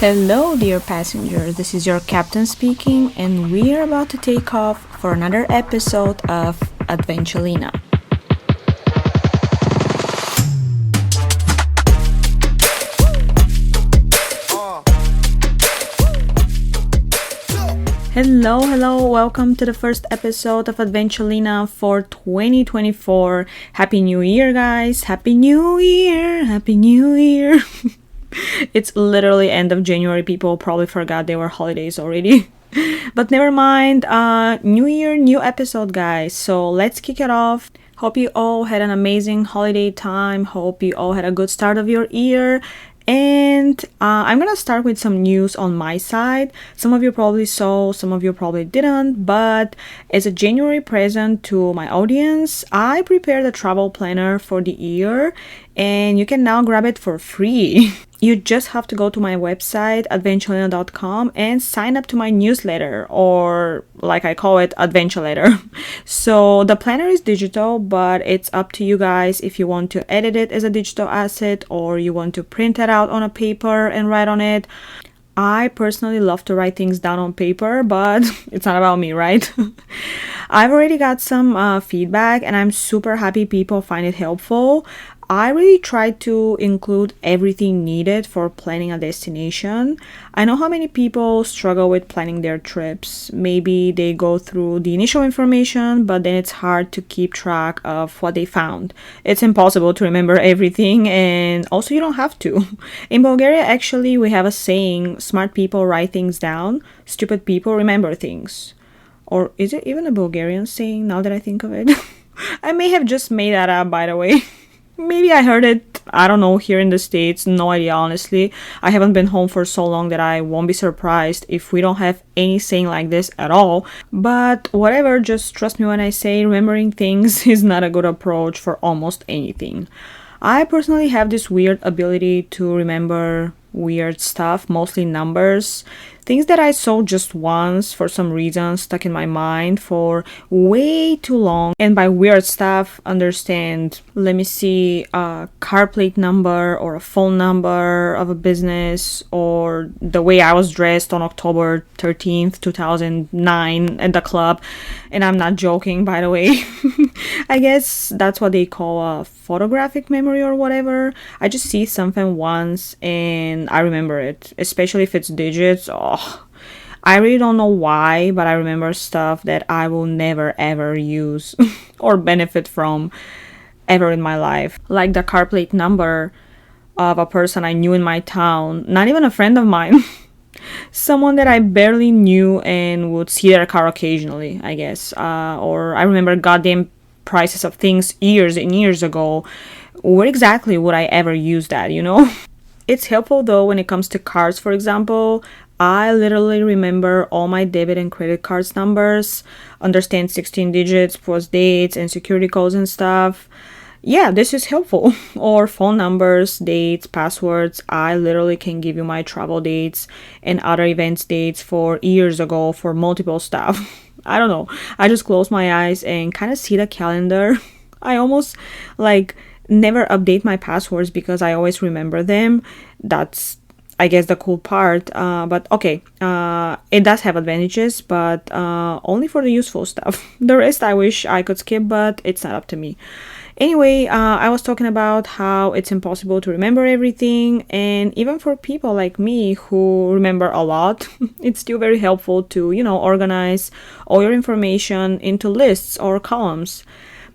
Hello, dear passengers. This is your captain speaking, and we are about to take off for another episode of Adventulina. Hello, welcome to the first episode of Adventulina for 2024. Happy New Year, guys! Happy New Year! It's literally end of January. People probably forgot they were holidays already. But never mind. New year, new episode, guys. So let's kick it off. Hope you all had an amazing holiday time. Hope you all had a good start of your year. And I'm gonna start with some news on my side. Some of you probably saw, some of you probably didn't, but as a January present to my audience, I prepared a travel planner for the year, and you can now grab it for free. You just have to go to my website, ADVENTULINA.com, and sign up to my newsletter, or like I call it, Adventure Letter. So the planner is digital, but it's up to you guys if you want to edit it as a digital asset or you want to print it out on a paper and write on it. I personally love to write things down on paper, but it's not about me, right? I've already got some feedback, and I'm super happy people find it helpful. I really try to include everything needed for planning a destination. I know how many people struggle with planning their trips. Maybe they go through the initial information, but then it's hard to keep track of what they found. It's impossible to remember everything, and also you don't have to. In Bulgaria, actually, we have a saying, smart people write things down, stupid people remember things. Or is it even a Bulgarian saying, now that I think of it? I may have just made that up, by the way. Maybe I heard it, I don't know, here in the States, no idea, honestly. I haven't been home for so long that I won't be surprised if we don't have any saying like this at all. But whatever, just trust me when I say remembering things is not a good approach for almost anything. I personally have this weird ability to remember weird stuff, mostly numbers. Things that I saw just once for some reason stuck in my mind for way too long. And by weird stuff, understand, let me see, a car plate number or a phone number of a business or the way I was dressed on October 13th, 2009 at the club. And I'm not joking, by the way. I guess that's what they call a photographic memory or whatever. I just see something once and I remember it, especially if it's digits. I really don't know why, but I remember stuff that I will never ever use or benefit from ever in my life. Like the car plate number of a person I knew in my town, not even a friend of mine. Someone that I barely knew and would see their car occasionally, I guess. Or I remember goddamn prices of things years and years ago. Where exactly would I ever use that, you know? It's helpful though when it comes to cards, for example. I literally remember all my debit and credit cards numbers, understand 16 digits plus dates and security codes and stuff. Yeah, this is helpful. Or phone numbers, dates, passwords. I literally can give you my travel dates and other events dates for years ago for multiple stuff. I don't know. I just close my eyes and kind of see the calendar. I almost never update my passwords because I always remember them. That's, I guess, the cool part. But okay, it does have advantages, but only for the useful stuff. The rest I wish I could skip, but it's not up to me. Anyway, I was talking about how it's impossible to remember everything, and even for people like me who remember a lot, it's still very helpful to, organize all your information into lists or columns.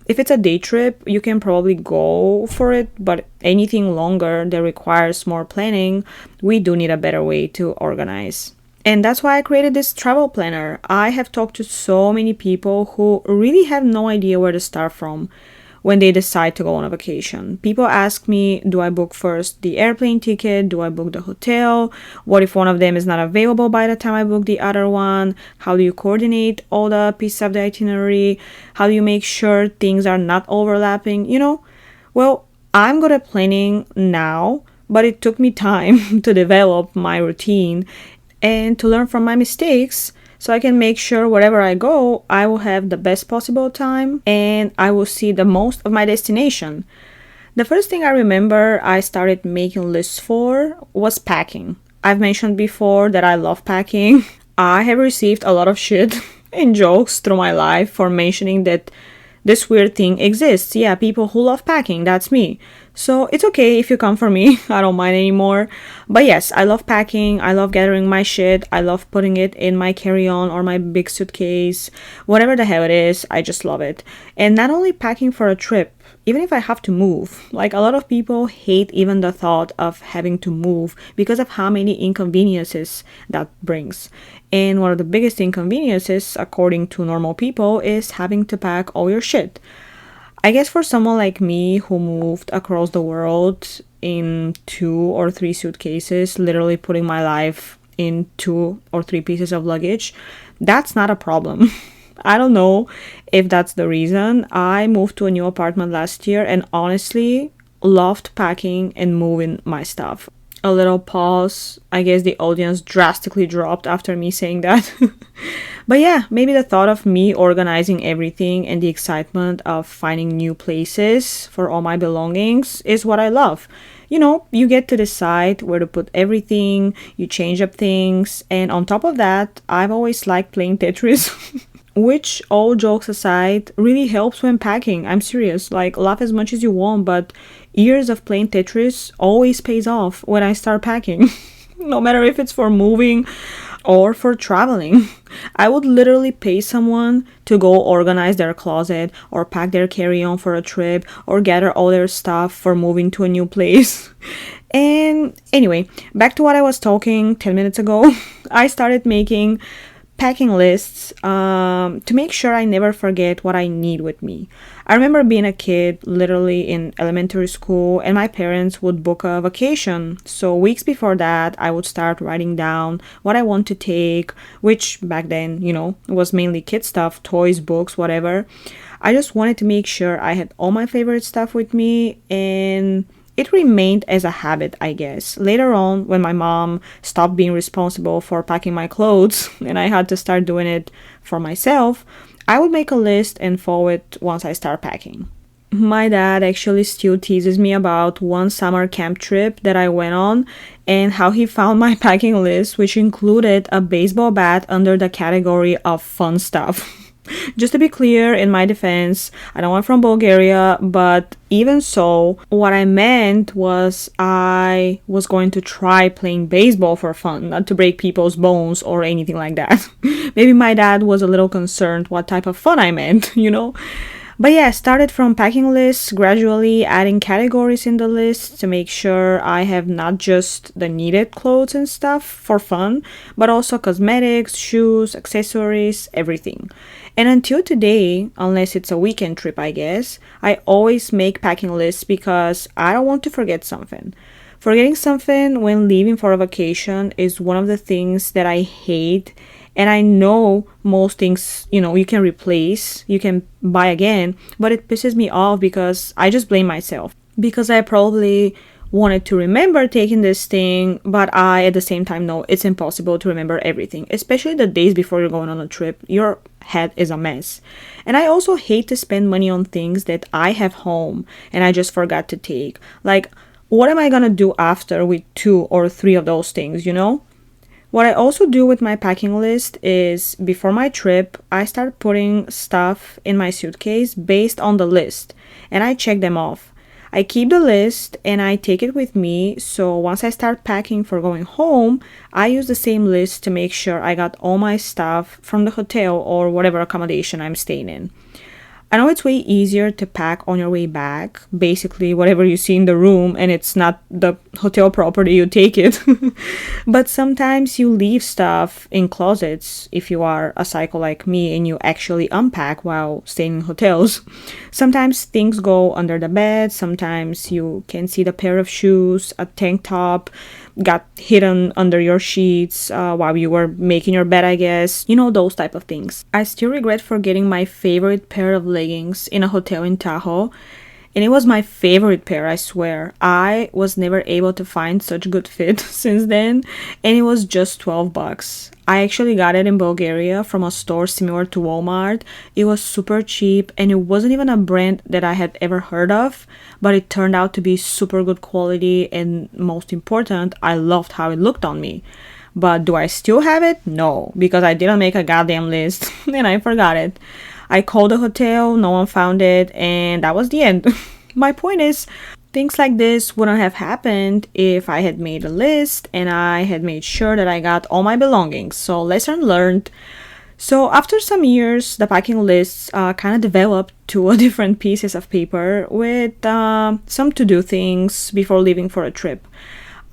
If it's a day trip, you can probably go for it, but anything longer that requires more planning, we do need a better way to organize. And that's why I created this travel planner. I have talked to so many people who really have no idea where to start from when they decide to go on a vacation. People ask me, do I book first the airplane ticket? Do I book the hotel? What if one of them is not available by the time I book the other one? How do you coordinate all the pieces of the itinerary? How do you make sure things are not overlapping? Well, I'm good at planning now, but it took me time to develop my routine and to learn from my mistakes, so I can make sure wherever I go, I will have the best possible time and I will see the most of my destination. The first thing I remember I started making lists for was packing. I've mentioned before that I love packing. I have received a lot of shit and jokes through my life for mentioning that this weird thing exists. Yeah, people who love packing, that's me. So it's okay if you come for me. I don't mind anymore. But yes, I love packing. I love gathering my shit. I love putting it in my carry-on or my big suitcase. Whatever the hell it is, I just love it. And not only packing for a trip, even if I have to move. Like a lot of people hate even the thought of having to move because of how many inconveniences that brings. And one of the biggest inconveniences, according to normal people, is having to pack all your shit. I guess for someone like me who moved across the world in 2 or 3 suitcases, literally putting my life in 2 or 3 pieces of luggage, that's not a problem. I don't know if that's the reason. I moved to a new apartment last year and honestly loved packing and moving my stuff. A little pause. I guess the audience drastically dropped after me saying that. But yeah, maybe the thought of me organizing everything and the excitement of finding new places for all my belongings is what I love. You know, you get to decide where to put everything, you change up things, and on top of that, I've always liked playing Tetris. Which, all jokes aside, really helps when packing. I'm serious. Like, laugh as much as you want, but years of playing Tetris always pays off when I start packing. No matter if it's for moving or for traveling. I would literally pay someone to go organize their closet or pack their carry-on for a trip or gather all their stuff for moving to a new place. And anyway, back to what I was talking 10 minutes ago. I started making packing lists to make sure I never forget what I need with me. I remember being a kid, literally in elementary school, and my parents would book a vacation. So weeks before that, I would start writing down what I want to take, which back then, was mainly kid stuff, toys, books, whatever. I just wanted to make sure I had all my favorite stuff with me, and it remained as a habit, I guess. Later on, when my mom stopped being responsible for packing my clothes and I had to start doing it for myself, I would make a list and follow it once I start packing. My dad actually still teases me about one summer camp trip that I went on and how he found my packing list, which included a baseball bat under the category of fun stuff. Just to be clear, in my defense, I know I'm from Bulgaria, but even so, what I meant was I was going to try playing baseball for fun, not to break people's bones or anything like that. Maybe my dad was a little concerned what type of fun I meant. But yeah, I started from packing lists, gradually adding categories in the list to make sure I have not just the needed clothes and stuff for fun, but also cosmetics, shoes, accessories, everything. And until today, unless it's a weekend trip, I guess, I always make packing lists because I don't want to forget something. Forgetting something when leaving for a vacation is one of the things that I hate. And I know most things, you can replace, you can buy again, but it pisses me off because I just blame myself. Because I probably wanted to remember taking this thing, but I at the same time know it's impossible to remember everything, especially the days before you're going on a trip. Your head is a mess. And I also hate to spend money on things that I have home and I just forgot to take. Like, what am I gonna do after with 2 or 3 of those things? What I also do with my packing list is before my trip, I start putting stuff in my suitcase based on the list and I check them off. I keep the list and I take it with me, so once I start packing for going home, I use the same list to make sure I got all my stuff from the hotel or whatever accommodation I'm staying in. I know it's way easier to pack on your way back, basically whatever you see in the room and it's not the hotel property, you take it. But sometimes you leave stuff in closets if you are a psycho like me and you actually unpack while staying in hotels. Sometimes things go under the bed, sometimes you can see the pair of shoes, a tank top, got hidden under your sheets while you were making your bed, I guess. Those type of things. I still regret forgetting my favorite pair of leggings in a hotel in Tahoe. And it was my favorite pair, I swear. I was never able to find such good fit since then, and it was just 12 bucks. I actually got it in Bulgaria from a store similar to Walmart. It was super cheap and it wasn't even a brand that I had ever heard of, but it turned out to be super good quality, and most important, I loved how it looked on me. But do I still have it? No, because I didn't make a goddamn list and I forgot it. I called the hotel, no one found it, and that was the end. My point is, things like this wouldn't have happened if I had made a list and I had made sure that I got all my belongings. So, lesson learned. So, after some years, the packing lists kind of developed to different pieces of paper with some to do things before leaving for a trip.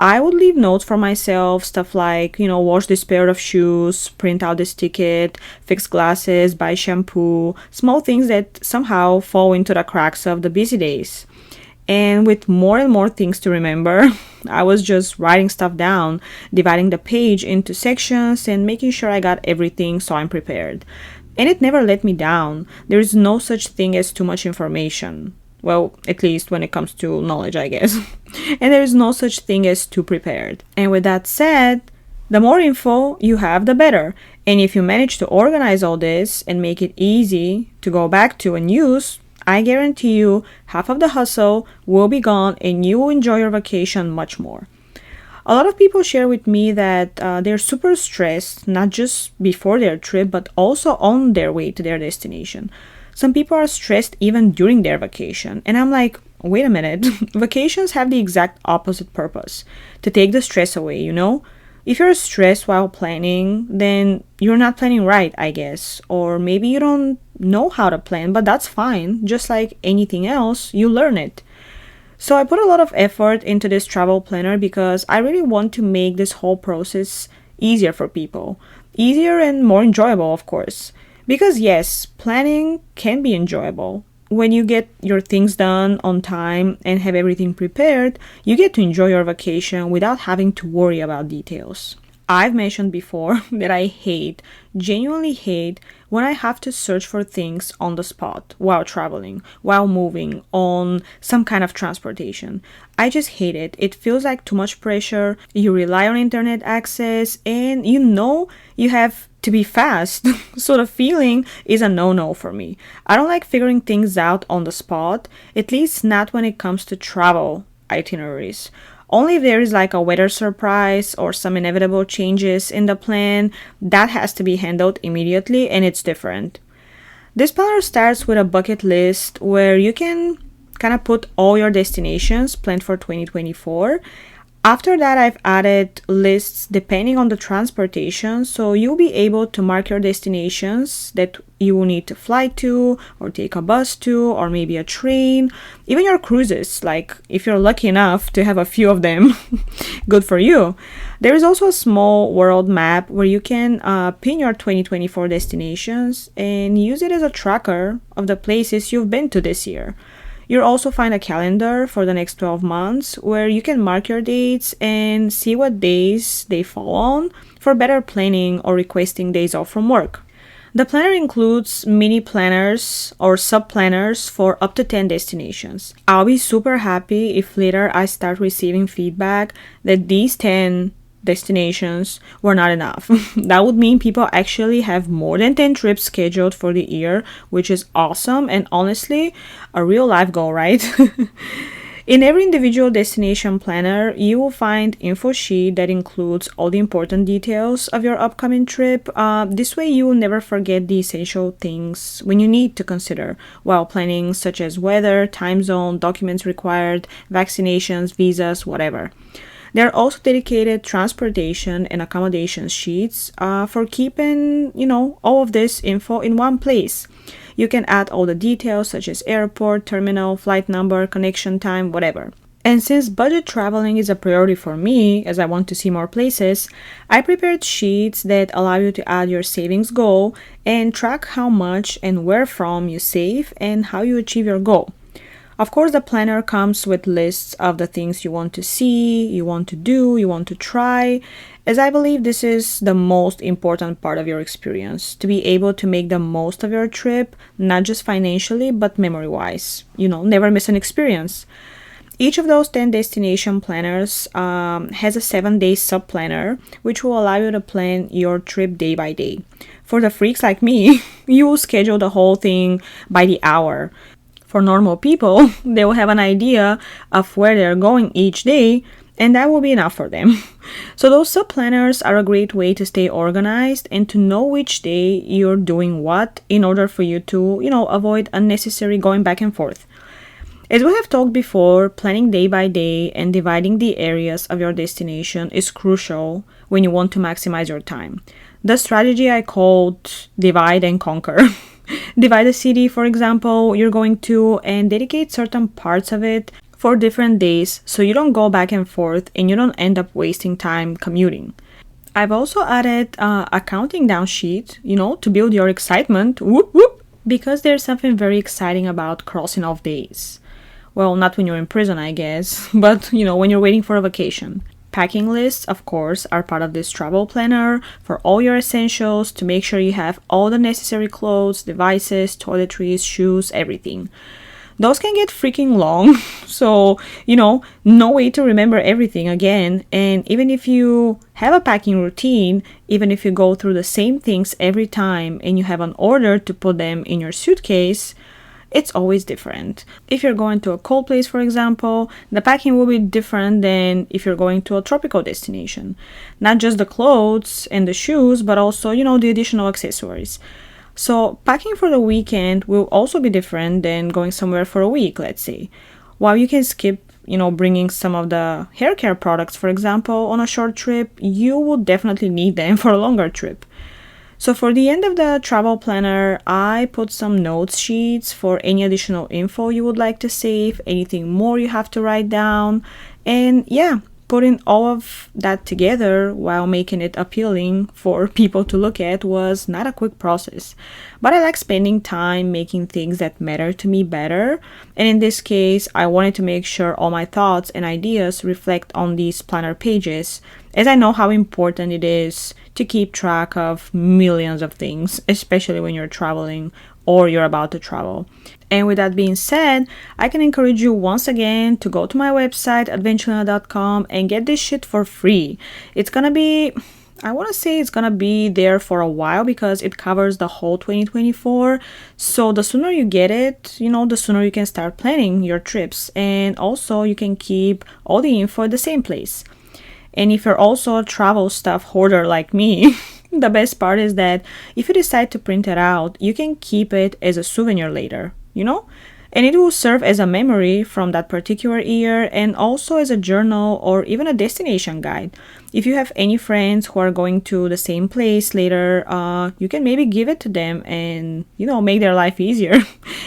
I would leave notes for myself, stuff like, wash this pair of shoes, print out this ticket, fix glasses, buy shampoo, small things that somehow fall into the cracks of the busy days. And with more and more things to remember, I was just writing stuff down, dividing the page into sections, and making sure I got everything so I'm prepared. And it never let me down. There is no such thing as too much information. Well, at least when it comes to knowledge, I guess. And there is no such thing as too prepared. And with that said, the more info you have, the better. And if you manage to organize all this and make it easy to go back to and use, I guarantee you half of the hustle will be gone and you will enjoy your vacation much more. A lot of people share with me that they're super stressed, not just before their trip, but also on their way to their destination. Some people are stressed even during their vacation. And I'm like, wait a minute. Vacations have the exact opposite purpose, to take the stress away, If you're stressed while planning, then you're not planning right, I guess. Or maybe you don't know how to plan, but that's fine. Just like anything else, you learn it. So I put a lot of effort into this travel planner because I really want to make this whole process easier for people. Easier and more enjoyable, of course. Because yes, planning can be enjoyable. When you get your things done on time and have everything prepared, you get to enjoy your vacation without having to worry about details. I've mentioned before that I genuinely hate, when I have to search for things on the spot while traveling, while moving on some kind of transportation. I just hate it. It feels like too much pressure. You rely on internet access and you have to be fast. So the feeling is a no-no for me. I don't like figuring things out on the spot, at least not when it comes to travel itineraries. Only if there is like a weather surprise or some inevitable changes in the plan, that has to be handled immediately and it's different. This planner starts with a bucket list where you can kind of put all your destinations planned for 2024. After that, I've added lists depending on the transportation, so you'll be able to mark your destinations that you will need to fly to or take a bus to or maybe a train, even your cruises, like if you're lucky enough to have a few of them, good for you. There is also a small world map where you can pin your 2024 destinations and use it as a tracker of the places you've been to this year. You'll also find a calendar for the next 12 months where you can mark your dates and see what days they fall on for better planning or requesting days off from work. The planner includes mini planners or sub-planners for up to 10 destinations. I'll be super happy if later I start receiving feedback that these 10 destinations were not enough. That would mean people actually have more than 10 trips scheduled for the year, which is awesome and honestly a real life goal, right? In every individual destination planner, you will find info sheet that includes all the important details of your upcoming trip. This way you will never forget the essential things when you need to consider while planning, such as weather, time zone, documents required, vaccinations, visas, whatever. There are also dedicated transportation and accommodation sheets for keeping, all of this info in one place. You can add all the details such as airport, terminal, flight number, connection time, whatever. And since budget traveling is a priority for me, as I want to see more places, I prepared sheets that allow you to add your savings goal and track how much and where from you save and how you achieve your goal. Of course, the planner comes with lists of the things you want to see, you want to do, you want to try, as I believe this is the most important part of your experience, to be able to make the most of your trip, not just financially, but memory-wise. Never miss an experience. Each of those 10 destination planners has a 7-day sub-planner, which will allow you to plan your trip day by day. For the freaks like me, you will schedule the whole thing by the hour. For normal people, they will have an idea of where they're going each day, and that will be enough for them. So those sub-planners are a great way to stay organized and to know which day you're doing what in order for you to, avoid unnecessary going back and forth. As we have talked before, planning day by day and dividing the areas of your destination is crucial when you want to maximize your time. The strategy I called divide and conquer. Divide a city, for example, you're going to, and dedicate certain parts of it for different days so you don't go back and forth and you don't end up wasting time commuting. I've also added a counting down sheet, to build your excitement, whoop whoop, because there's something very exciting about crossing off days. Well, not when you're in prison, I guess, but when you're waiting for a vacation. Packing lists, of course, are part of this travel planner for all your essentials to make sure you have all the necessary clothes, devices, toiletries, shoes, everything. Those can get freaking long, so, no way to remember everything again. And even if you have a packing routine, even if you go through the same things every time and you have an order to put them in your suitcase, it's always different. If you're going to a cold place, for example, the packing will be different than if you're going to a tropical destination. Not just the clothes and the shoes, but also, the additional accessories. So packing for the weekend will also be different than going somewhere for a week, let's say. While you can skip, bringing some of the hair care products, for example, on a short trip, you will definitely need them for a longer trip. So for the end of the travel planner, I put some notes sheets for any additional info you would like to save, anything more you have to write down, and putting all of that together while making it appealing for people to look at was not a quick process. But I like spending time making things that matter to me better, and in this case, I wanted to make sure all my thoughts and ideas reflect on these planner pages, as I know how important it is to keep track of millions of things, especially when you're traveling or you're about to travel. And with that being said, I can encourage you once again to go to my website, ADVENTULINA.com, and get this shit for free. It's gonna be there for a while because it covers the whole 2024. So the sooner you get it, the sooner you can start planning your trips. And also you can keep all the info at the same place. And if you're also a travel stuff hoarder like me, the best part is that if you decide to print it out, you can keep it as a souvenir later, and it will serve as a memory from that particular year and also as a journal or even a destination guide. If you have any friends who are going to the same place later, you can maybe give it to them and, make their life easier.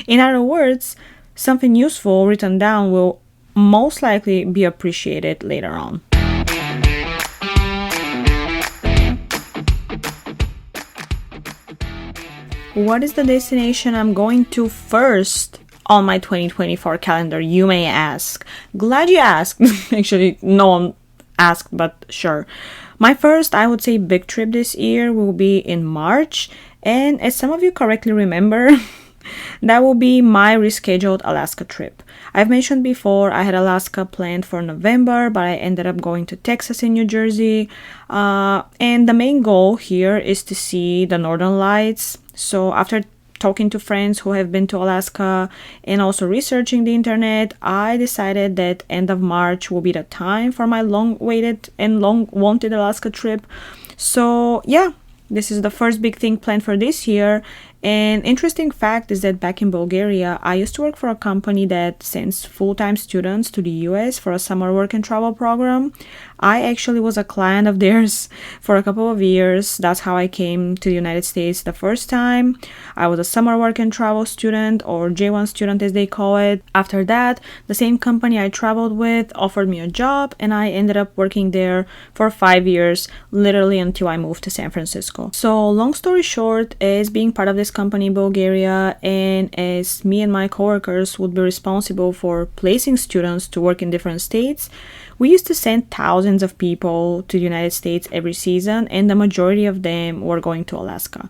In other words, something useful written down will most likely be appreciated later on. What is the destination I'm going to first on my 2024 calendar, you may ask? Glad you asked. Actually, no one asked, but sure. My first, I would say, big trip this year will be in March. And as some of you correctly remember, that will be my rescheduled Alaska trip. I've mentioned before I had Alaska planned for November, but I ended up going to Texas and New Jersey. And the main goal here is to see the Northern Lights. So after talking to friends who have been to Alaska and also researching the internet, I decided that end of March will be the time for my long-awaited and long-wanted Alaska trip. So this is the first big thing planned for this year. An interesting fact is that back in Bulgaria, I used to work for a company that sends full-time students to the US for a summer work and travel program. I actually was a client of theirs for a couple of years. That's how I came to the United States the first time. I was a summer work and travel student, or J1 student as they call it. After that, the same company I traveled with offered me a job, and I ended up working there for 5 years, literally until I moved to San Francisco. So long story short, as being part of this company in Bulgaria, and as me and my coworkers would be responsible for placing students to work in different states, we used to send thousands of people to the United States every season, and the majority of them were going to Alaska.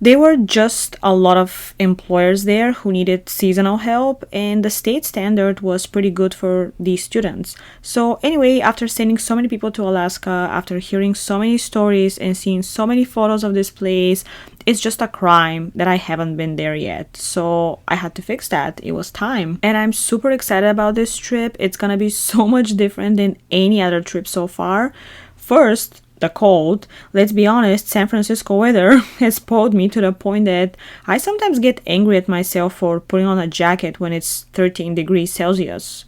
There were just a lot of employers there who needed seasonal help, and the state standard was pretty good for these students. So anyway, after sending so many people to Alaska, after hearing so many stories and seeing so many photos of this place, it's just a crime that I haven't been there yet. So I had to fix that. It was time. And I'm super excited about this trip. It's gonna be so much different than any other trip so far. First, the cold. Let's be honest, San Francisco weather has spoiled me to the point that I sometimes get angry at myself for putting on a jacket when it's 13 degrees Celsius.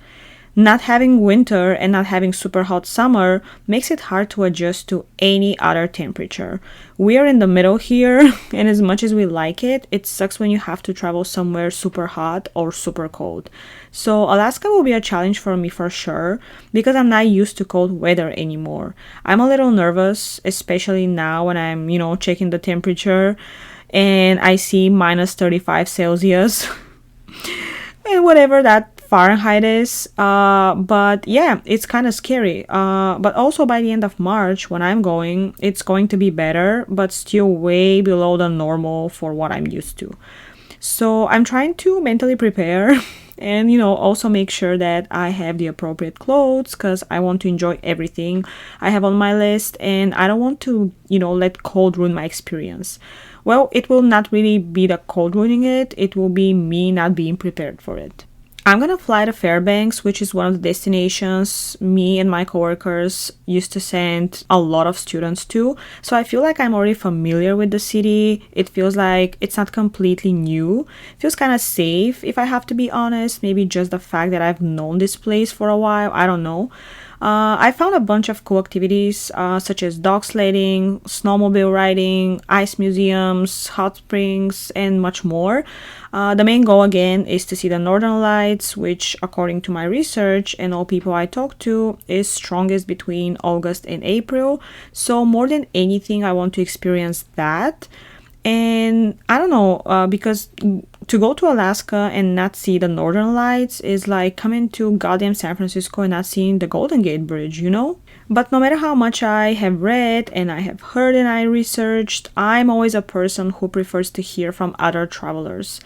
Not having winter and not having super hot summer makes it hard to adjust to any other temperature. We are in the middle here, and as much as we like it, it sucks when you have to travel somewhere super hot or super cold. So Alaska will be a challenge for me for sure, because I'm not used to cold weather anymore. I'm a little nervous, especially now when I'm, checking the temperature and I see minus 35 Celsius and whatever that Fahrenheit is, but yeah, it's kind of scary. But also by the end of March, when I'm going, it's going to be better, but still way below the normal for what I'm used to. So I'm trying to mentally prepare and, also make sure that I have the appropriate clothes, because I want to enjoy everything I have on my list, and I don't want to, let cold ruin my experience. Well, it will not really be the cold ruining it. It will be me not being prepared for it. I'm gonna fly to Fairbanks, which is one of the destinations me and my coworkers used to send a lot of students to. So I feel like I'm already familiar with the city. It feels like it's not completely new. It feels kind of safe, if I have to be honest. Maybe just the fact that I've known this place for a while. I don't know. I found a bunch of cool activities such as dog sledding, snowmobile riding, ice museums, hot springs, and much more. The main goal again is to see the Northern Lights, which according to my research and all people I talked to is strongest between August and April. So more than anything, I want to experience that. And I don't know, because to go to Alaska and not see the Northern Lights is like coming to goddamn San Francisco and not seeing the Golden Gate Bridge, But no matter how much I have read and I have heard and I researched, I'm always a person who prefers to hear from other travelers.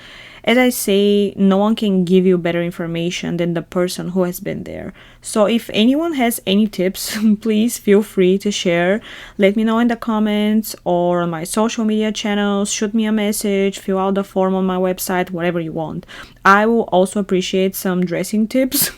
As I say, no one can give you better information than the person who has been there. So if anyone has any tips, please feel free to share. Let me know in the comments or on my social media channels. Shoot me a message, fill out the form on my website, whatever you want. I will also appreciate some dressing tips.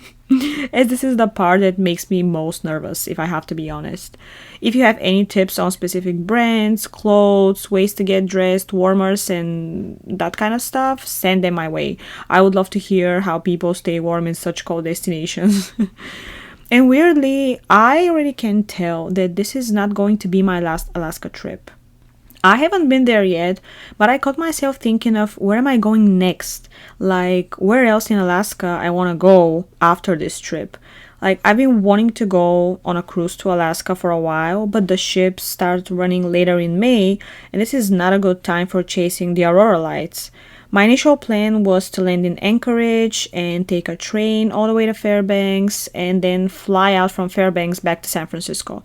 As this is the part that makes me most nervous, if I have to be honest. If you have any tips on specific brands, clothes, ways to get dressed, warmers, and that kind of stuff, send them my way. I would love to hear how people stay warm in such cold destinations. And weirdly, I already can tell that this is not going to be my last Alaska trip. I haven't been there yet, but I caught myself thinking of where am I going next? Like, where else in Alaska I want to go after this trip? Like, I've been wanting to go on a cruise to Alaska for a while, but the ships start running later in May, and this is not a good time for chasing the aurora lights. My initial plan was to land in Anchorage and take a train all the way to Fairbanks and then fly out from Fairbanks back to San Francisco.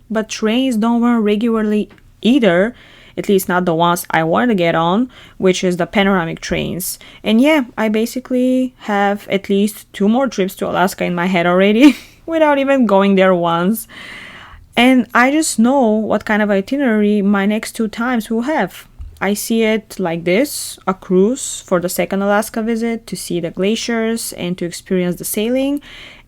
But trains don't run regularly either, at least not the ones I wanted to get on, which is the panoramic trains. And yeah, I basically have at least 2 more trips to Alaska in my head already, without even going there once. And I just know what kind of itinerary my next 2 times will have. I see it like this: a cruise for the second Alaska visit to see the glaciers and to experience the sailing.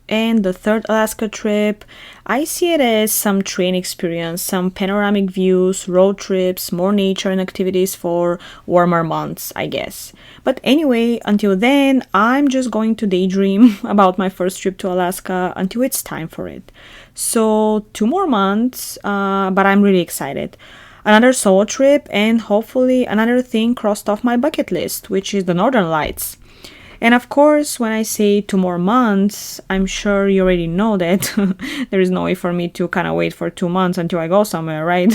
And the third Alaska trip, I see it as some train experience, some panoramic views, road trips, more nature and activities for warmer months, I guess. But anyway, until then, I'm just going to daydream about my first trip to Alaska until it's time for it. So 2 more months, but I'm really excited. Another solo trip and hopefully another thing crossed off my bucket list, which is the Northern Lights. And of course, when I say 2 more months, I'm sure you already know that there is no way for me to kind of wait for 2 months until I go somewhere, right?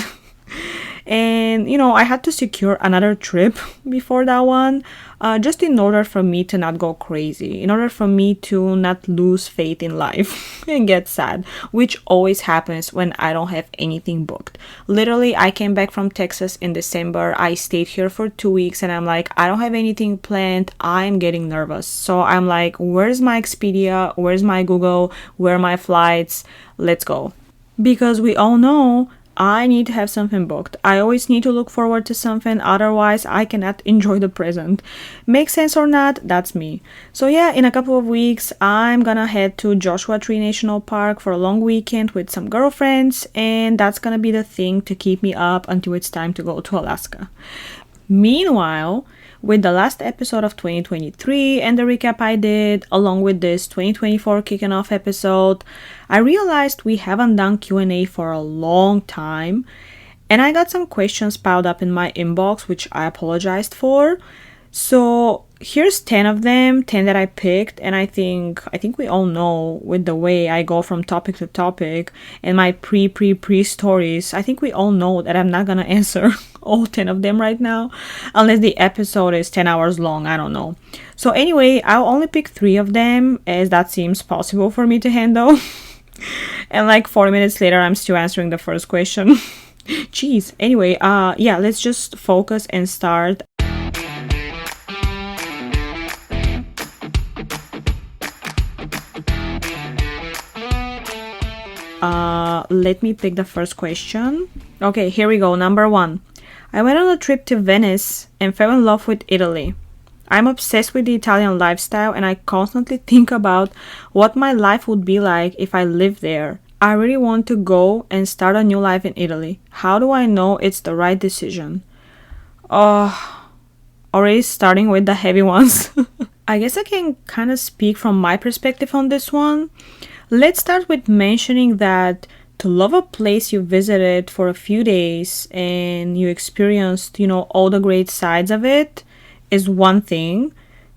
And, I had to secure another trip before that one, just in order for me to not go crazy, in order for me to not lose faith in life and get sad, which always happens when I don't have anything booked. Literally, I came back from Texas in December. I stayed here for 2 weeks and I'm like, I don't have anything planned. I'm getting nervous. So I'm like, where's my Expedia? Where's my Google? Where are my flights? Let's go. Because we all know I need to have something booked. I always need to look forward to something, otherwise I cannot enjoy the present. Makes sense or not, that's me. So yeah, in a couple of weeks, I'm gonna head to Joshua Tree National Park for a long weekend with some girlfriends, and that's gonna be the thing to keep me up until it's time to go to Alaska. Meanwhile, with the last episode of 2023 and the recap I did, along with this 2024 kicking off episode, I realized we haven't done Q&A for a long time, and I got some questions piled up in my inbox, which I apologized for. So here's 10 of them, 10 that I picked, and I think we all know with the way I go from topic to topic and my pre stories, I think we all know that I'm not gonna answer all 10 of them right now, unless the episode is 10 hours long, I don't know. So anyway, I'll only pick 3 of them, as that seems possible for me to handle. And like 40 minutes later, I'm still answering the first question. Jeez. Anyway, yeah, let's just focus and start. Let me pick the first question. Okay, here we go. Number 1. I went on a trip to Venice and fell in love with Italy. I'm obsessed with the Italian lifestyle and I constantly think about what my life would be like if I lived there. I really want to go and start a new life in Italy. How do I know it's the right decision? Already starting with the heavy ones. I guess I can kind of speak from my perspective on this one. Let's start with mentioning that to love a place you visited for a few days and you experienced, all the great sides of it is one thing.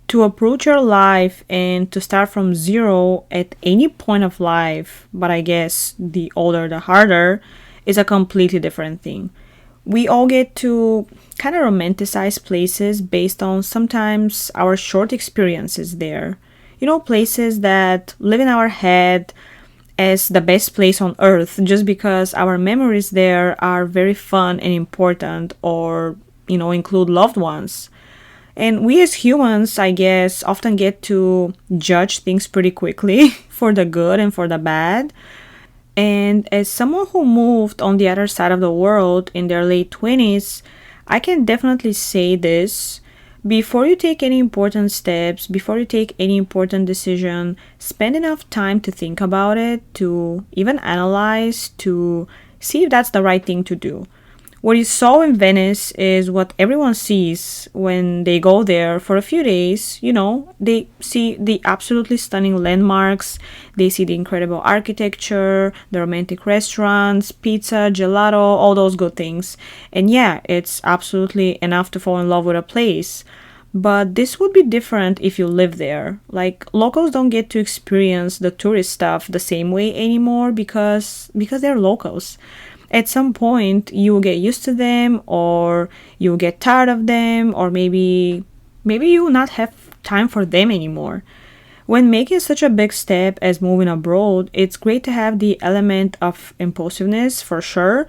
To approach your life and to start from zero at any point of life, but I guess the older the harder, is a completely different thing. We all get to kind of romanticize places based on sometimes our short experiences there. Places that live in our head as the best place on earth just because our memories there are very fun and important, or, include loved ones. And we as humans, I guess, often get to judge things pretty quickly for the good and for the bad. And as someone who moved on the other side of the world in their late 20s, I can definitely say this. Before you take any important steps, before you take any important decision, spend enough time to think about it, to even analyze, to see if that's the right thing to do. What you saw in Venice is what everyone sees when they go there for a few days. They see the absolutely stunning landmarks, they see the incredible architecture, the romantic restaurants, pizza, gelato, all those good things. And yeah, it's absolutely enough to fall in love with a place. But this would be different if you live there. Like, locals don't get to experience the tourist stuff the same way anymore because they're locals. At some point, you will get used to them, or you'll get tired of them, or maybe you will not have time for them anymore. When making such a big step as moving abroad, it's great to have the element of impulsiveness for sure.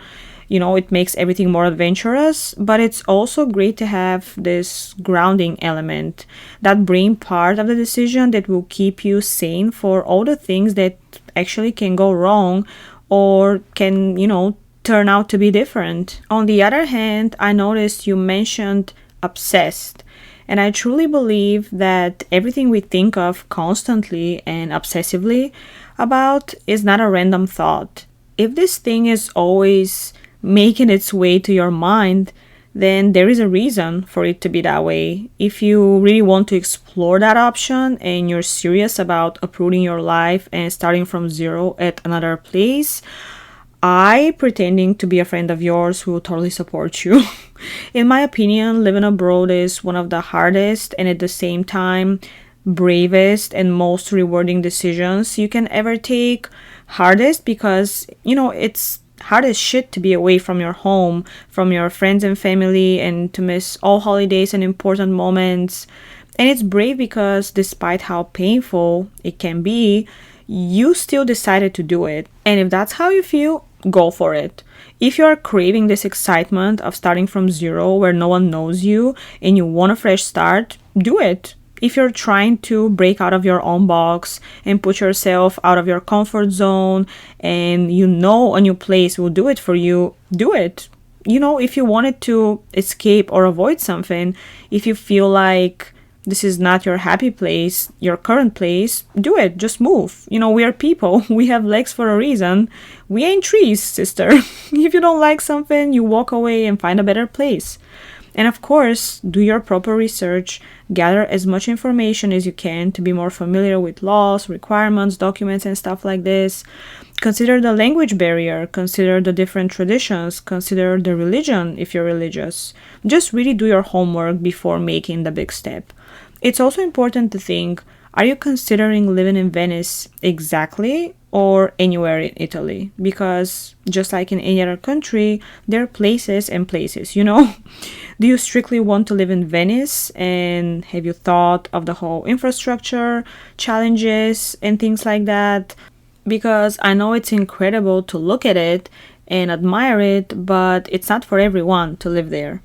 It makes everything more adventurous, but it's also great to have this grounding element, that brain part of the decision that will keep you sane for all the things that actually can go wrong or can, turn out to be different. On the other hand, I noticed you mentioned obsessed. And I truly believe that everything we think of constantly and obsessively about is not a random thought. If this thing is always making its way to your mind, then there is a reason for it to be that way. If you really want to explore that option and you're serious about uprooting your life and starting from zero at another place, I, pretending to be a friend of yours, will totally support you. In my opinion, living abroad is one of the hardest and at the same time bravest and most rewarding decisions you can ever take. Hardest because, it's hard as shit to be away from your home, from your friends and family, and to miss all holidays and important moments. And it's brave because despite how painful it can be, you still decided to do it. And if that's how you feel, go for it. If you are craving this excitement of starting from zero where no one knows you and you want a fresh start, do it. If you're trying to break out of your own box and put yourself out of your comfort zone and you know a new place will do it for you, do it. You know, if you wanted to escape or avoid something, if you feel like this is not your happy place, your current place, do it. Just move. You know, we are people. We have legs for a reason. We ain't trees, sister. If you don't like something, you walk away and find a better place. And of course, do your proper research, gather as much information as you can to be more familiar with laws, requirements, documents, and stuff like this. Consider the language barrier, consider the different traditions, consider the religion if you're religious. Just really do your homework before making the big step. It's also important to think, are you considering living in Venice exactly or anywhere in Italy? Because just like in any other country, there are places and places, you know? Do you strictly want to live in Venice? And have you thought of the whole infrastructure, challenges, and things like that? Because I know it's incredible to look at it and admire it, but it's not for everyone to live there.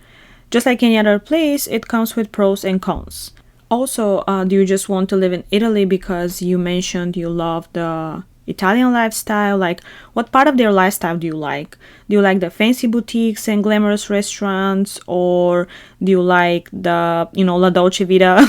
Just like any other place, it comes with pros and cons. Also, do you just want to live in Italy because you mentioned you love the Italian lifestyle? Like, what part of their lifestyle do you like? Do you like the fancy boutiques and glamorous restaurants? Or do you like the, La Dolce Vita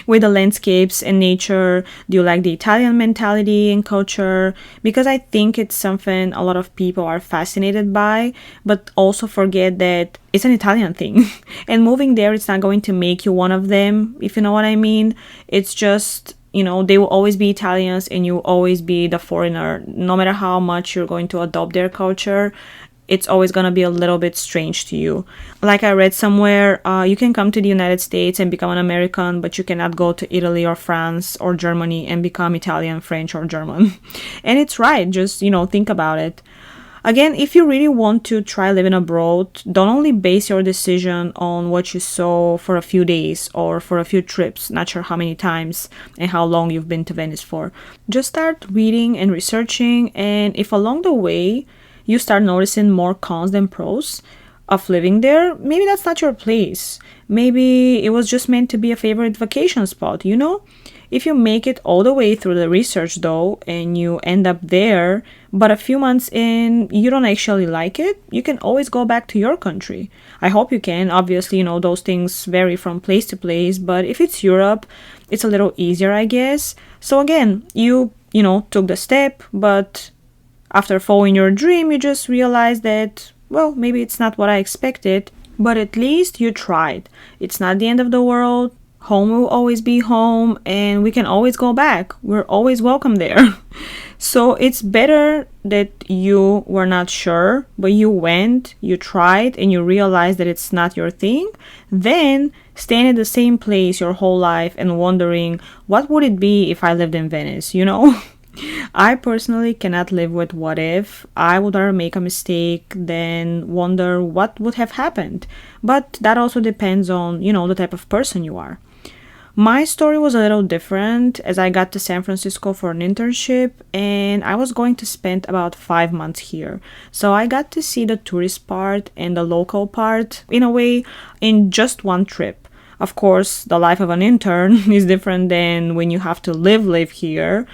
with the landscapes and nature? Do you like the Italian mentality and culture? Because I think it's something a lot of people are fascinated by, but also forget that it's an Italian thing. And moving there, it's not going to make you one of them, if you know what I mean. It's just, they will always be Italians and you will always be the foreigner. No matter how much you're going to adopt their culture, it's always going to be a little bit strange to you. Like I read somewhere, you can come to the United States and become an American, but you cannot go to Italy or France or Germany and become Italian, French, or German. And it's right. Just, think about it. Again, if you really want to try living abroad, don't only base your decision on what you saw for a few days or for a few trips, not sure how many times and how long you've been to Venice for. Just start reading and researching, and if along the way you start noticing more cons than pros of living there, maybe that's not your place. Maybe it was just meant to be a favorite vacation spot, If you make it all the way through the research though, and you end up there, but a few months in, you don't actually like it, you can always go back to your country. I hope you can. Obviously, those things vary from place to place, but if it's Europe, it's a little easier, I guess. So again, you took the step, but after following your dream, you just realized that, well, maybe it's not what I expected, but at least you tried. It's not the end of the world. Home will always be home, and we can always go back. We're always welcome there. So it's better that you were not sure, but you went, you tried, and you realized that it's not your thing, than staying at the same place your whole life and wondering, what would it be if I lived in Venice, I personally cannot live with what if. I would rather make a mistake than wonder what would have happened. But that also depends on, the type of person you are. My story was a little different as I got to San Francisco for an internship and I was going to spend about 5 months here. So I got to see the tourist part and the local part, in a way, in just one trip. Of course, the life of an intern is different than when you have to live here.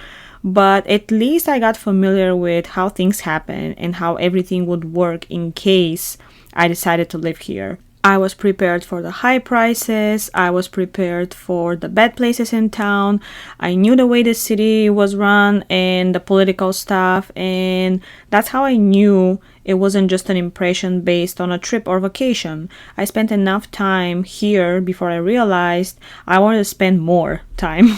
But at least I got familiar with how things happen and how everything would work in case I decided to live here. I was prepared for the high prices, I was prepared for the bad places in town, I knew the way the city was run and the political stuff, and that's how I knew it wasn't just an impression based on a trip or vacation. I spent enough time here before I realized I wanted to spend more time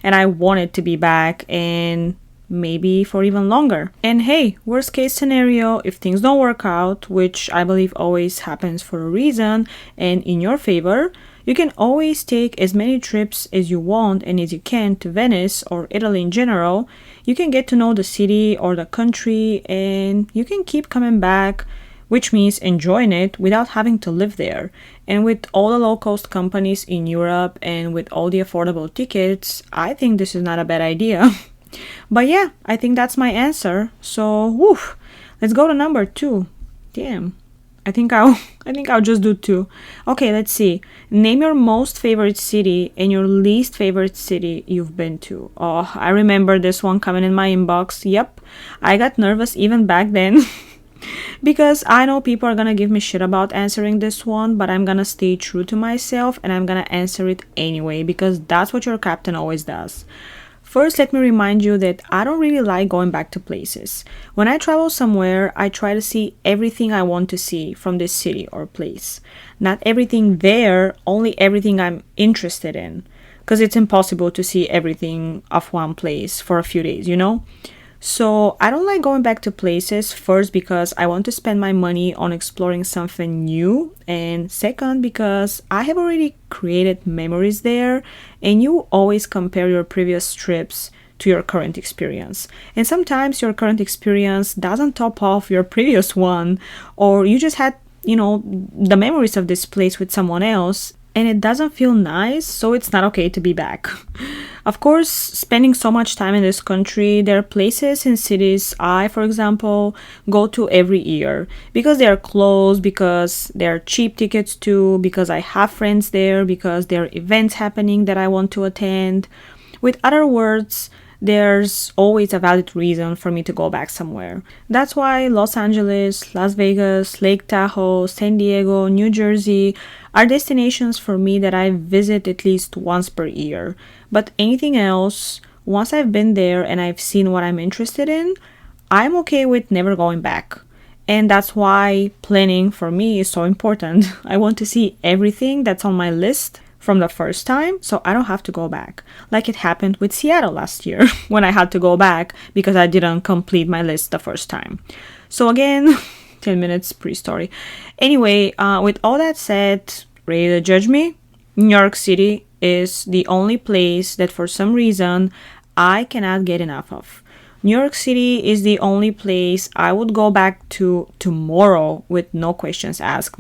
and I wanted to be back and maybe for even longer. And hey, worst case scenario, if things don't work out, which I believe always happens for a reason and in your favor, You can always take as many trips as you want and as you can to Venice or Italy in general. You can get to know the city or the country and you can keep coming back, which means enjoying it without having to live there. And with all the low cost companies in Europe and with all the affordable tickets, I think this is not a bad idea. But yeah, I think that's my answer. So, woof, let's go to number 2. Damn. I think I'll just do 2. Okay, let's see. Name your most favorite city and your least favorite city you've been to. Oh, I remember this one coming in my inbox. Yep. I got nervous even back then. Because I know people are gonna give me shit about answering this one, but I'm gonna stay true to myself and I'm gonna answer it anyway because that's what your captain always does. First, let me remind you that I don't really like going back to places. When I travel somewhere, I try to see everything I want to see from this city or place. Not everything there, only everything I'm interested in. Because it's impossible to see everything of one place for a few days, you know? So I don't like going back to places, first because I want to spend my money on exploring something new, and second because I have already created memories there and you always compare your previous trips to your current experience. And sometimes your current experience doesn't top off your previous one, or you just had, the memories of this place with someone else and it doesn't feel nice, so it's not okay to be back. Of course, spending so much time in this country, there are places and cities I, for example, go to every year because they are close, because there are cheap tickets to, because I have friends there, because there are events happening that I want to attend. With other words, there's always a valid reason for me to go back somewhere. That's why Los Angeles, Las Vegas, Lake Tahoe, San Diego, New Jersey are destinations for me that I visit at least once per year. But anything else, once I've been there and I've seen what I'm interested in, I'm okay with never going back. And that's why planning for me is so important. I want to see everything that's on my list from the first time, so I don't have to go back. Like it happened with Seattle last year when I had to go back because I didn't complete my list the first time. So again, 10 minutes pre-story. Anyway, with all that said, ready to judge me? New York City is the only place that for some reason I cannot get enough of. New York City is the only place I would go back to tomorrow with no questions asked.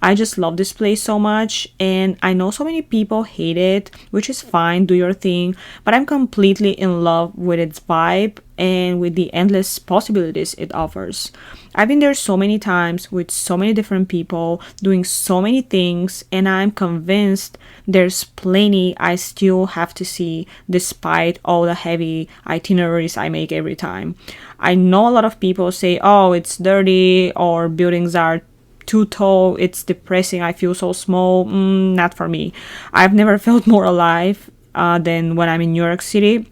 I just love this place so much, and I know so many people hate it, which is fine, do your thing, but I'm completely in love with its vibe and with the endless possibilities it offers. I've been there so many times with so many different people doing so many things, and I'm convinced there's plenty I still have to see despite all the heavy itineraries I make every time. I know a lot of people say, oh, it's dirty or buildings are too tall, it's depressing, I feel so small. Not for me. I've never felt more alive than when I'm in New York City.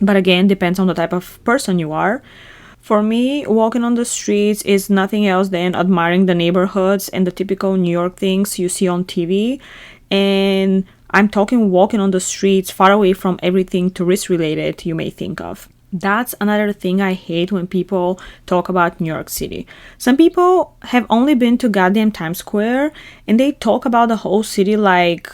But again, depends on the type of person you are. For me, walking on the streets is nothing else than admiring the neighborhoods and the typical New York things you see on TV. And I'm talking walking on the streets far away from everything tourist related you may think of. That's another thing I hate when people talk about New York City. Some people have only been to goddamn Times Square and they talk about the whole city like,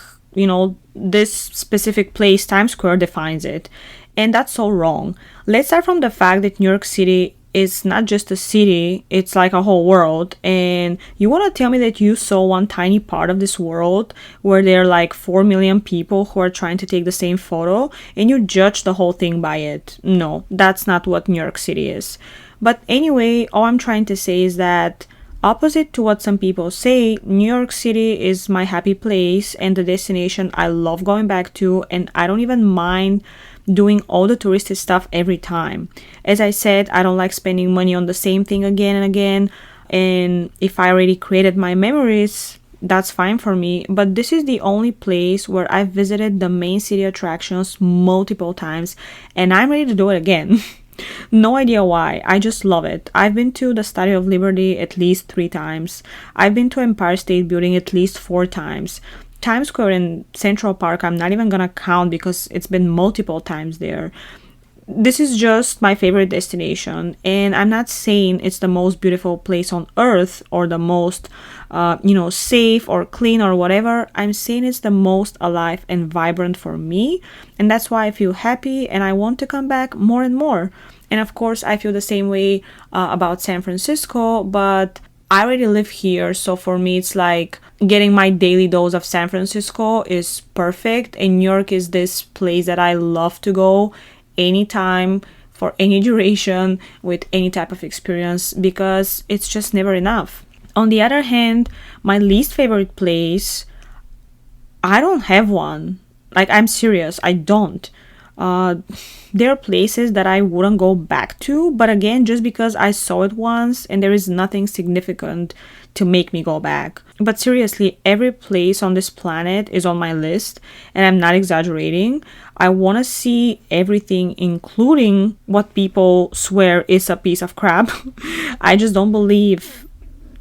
this specific place, Times Square, defines it. And that's so wrong. Let's start from the fact that New York City is not just a city, it's like a whole world. And you want to tell me that you saw one tiny part of this world where there are like 4 million people who are trying to take the same photo and you judge the whole thing by it? No, that's not what New York City is. But anyway, all I'm trying to say is that opposite to what some people say, New York City is my happy place and the destination I love going back to, and I don't even mind doing all the touristy stuff every time. As I said, I don't like spending money on the same thing again and again, and if I already created my memories, that's fine for me. But this is the only place where I've visited the main city attractions multiple times and I'm ready to do it again. No idea why, I just love it. I've been to the Statue of Liberty at least 3 times. I've been to Empire State Building at least 4 times. Times Square and Central Park I'm not even gonna count because it's been multiple times there. this is just my favorite destination, and I'm not saying it's the most beautiful place on earth or the most safe or clean or whatever. I'm saying it's the most alive and vibrant for me, and that's why I feel happy and I want to come back more and more. And of course I feel the same way about San Francisco, but I already live here, so for me it's like getting my daily dose of San Francisco is perfect, and New York is this place that I love to go anytime, for any duration, with any type of experience, because it's just never enough. On the other hand, my least favorite place, I don't have one. Like, I'm serious, I don't. There are places that I wouldn't go back to, but again, just because I saw it once and there is nothing significant to make me go back. But seriously, every place on this planet is on my list, and I'm not exaggerating. I want to see everything, including what people swear is a piece of crap. I just don't believe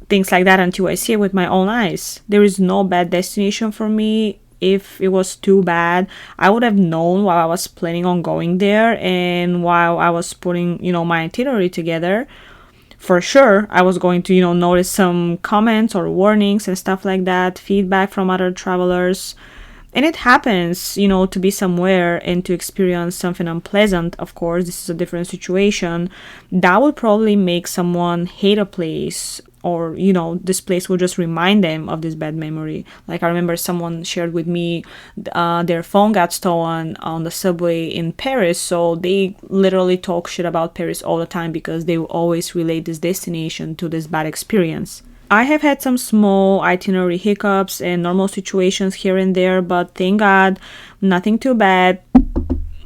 things like that until I see it with my own eyes. There is no bad destination for me. If it was too bad, I would have known while I was planning on going there and while I was putting, my itinerary together. For sure, I was going to, notice some comments or warnings and stuff like that, feedback from other travelers. And it happens, to be somewhere and to experience something unpleasant. Of course, this is a different situation. That would probably make someone hate a place, or this place will just remind them of this bad memory. Like, I remember someone shared with me their phone got stolen on the subway in Paris, so they literally talk shit about Paris all the time because they will always relate this destination to this bad experience. I have had some small itinerary hiccups and normal situations here and there, but thank God, nothing too bad.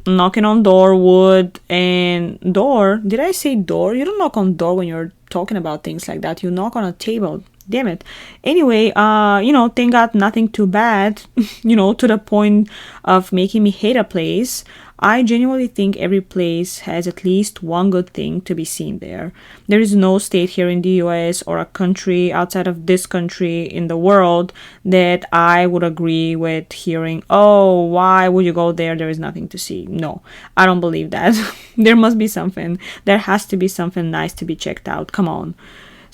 Knocking on door, wood, and door. Did I say door? You don't knock on door when you're talking about things like that. You knock on a table. Damn it. Anyway, thank God, nothing too bad, to the point of making me hate a place. I genuinely think every place has at least one good thing to be seen there. There is no state here in the US or a country outside of this country in the world that I would agree with hearing, oh, why would you go there? There is nothing to see. No, I don't believe that. There must be something. There has to be something nice to be checked out. Come on.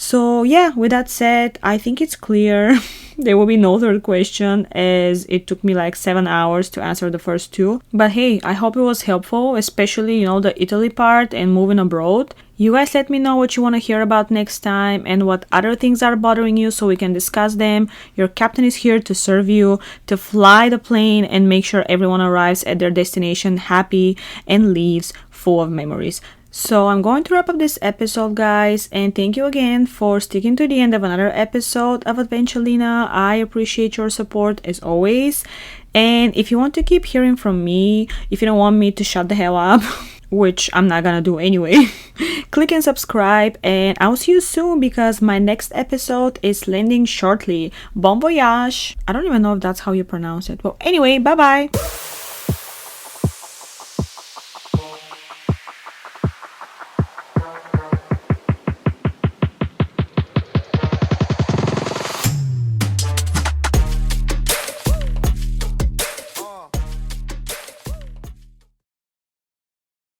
So yeah, with that said, I think it's clear. There will be no third question, as it took me like 7 hours to answer the first two. But hey, I hope it was helpful, especially, the Italy part and moving abroad. You guys let me know what you want to hear about next time and what other things are bothering you so we can discuss them. Your captain is here to serve you, to fly the plane and make sure everyone arrives at their destination happy and leaves full of memories. So I'm going to wrap up this episode, guys, and thank you again for sticking to the end of another episode of Adventulina. I appreciate your support as always. And if you want to keep hearing from me, if you don't want me to shut the hell up, which I'm not gonna do anyway, click and subscribe, and I'll see you soon because my next episode is landing shortly. Bon voyage! I don't even know if that's how you pronounce it. Well, anyway, bye bye!